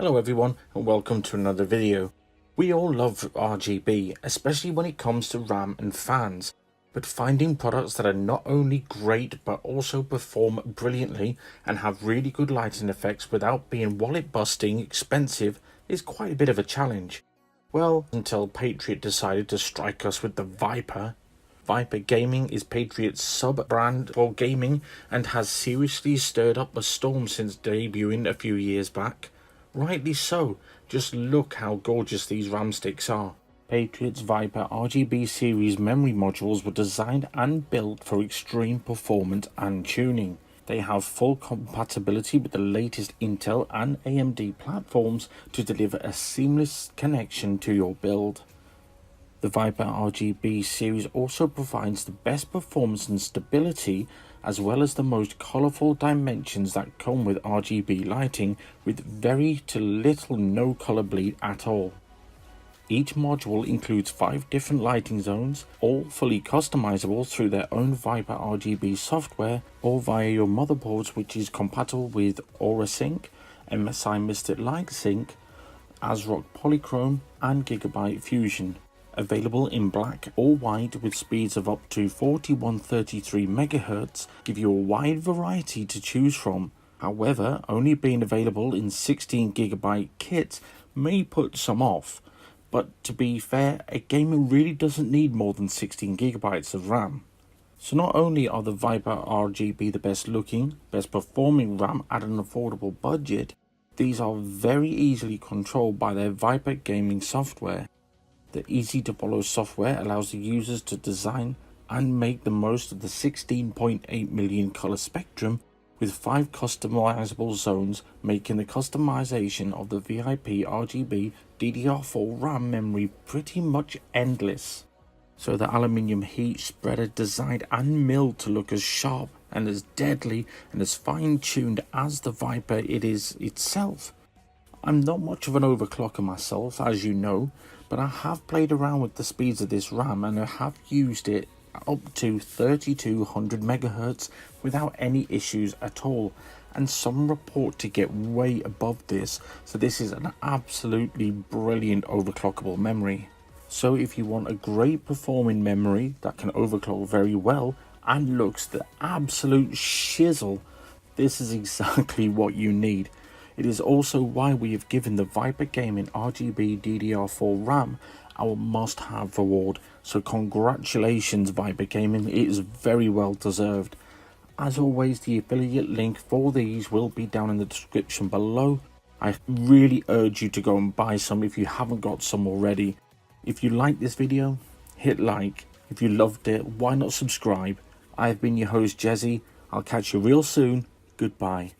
Hello everyone and welcome to another video. We all love RGB, especially when it comes to RAM and fans, but finding products that are not only great but also perform brilliantly and have really good lighting effects without being wallet busting expensive is quite a bit of a challenge. Well, until Patriot decided to strike us with the Viper. Viper Gaming is Patriot's sub-brand for gaming and has seriously stirred up a storm since debuting a few years back. Rightly so, just look how gorgeous these RAM sticks are. Patriot's Viper RGB series memory modules were designed and built for extreme performance and tuning. They have full compatibility with the latest Intel and AMD platforms to deliver a seamless connection to your build. The Viper RGB series also provides the best performance and stability, as well as the most colourful dimensions that come with RGB lighting, with very to little no colour bleed at all. Each module includes 5 different lighting zones, all fully customizable through their own Viper RGB software or via your motherboards, which is compatible with AuraSync, MSI Lite Sync, ASRock Polychrome and Gigabyte Fusion. Available in black or white with speeds of up to 4133 MHz, give you a wide variety to choose from. However, only being available in 16GB kits may put some off, but to be fair, a gamer really doesn't need more than 16GB of RAM. So not only are the Viper RGB the best looking, best performing RAM at an affordable budget, these are very easily controlled by their Viper gaming software. The easy to follow software allows the users to design and make the most of the 16.8 million color spectrum, with 5 customizable zones, making the customization of the VIP RGB DDR4 RAM memory pretty much endless. So the aluminium heat spreader designed and milled to look as sharp and as deadly and as fine-tuned as the Viper it is itself. I'm not much of an overclocker myself, as you know, but I have played around with the speeds of this RAM and I have used it up to 3200 MHz without any issues at all, and some report to get way above this, so this is an absolutely brilliant overclockable memory. So if you want a great performing memory that can overclock very well and looks the absolute shizzle, this is exactly what you need. It is also why we have given the Viper Gaming RGB DDR4 RAM our must-have award, so congratulations Viper Gaming, it is very well deserved. As always, the affiliate link for these will be down in the description below. I really urge you to go and buy some if you haven't got some already. If you like this video, hit like. If you loved it, why not subscribe? I have been your host Jezy. I'll catch you real soon. Goodbye.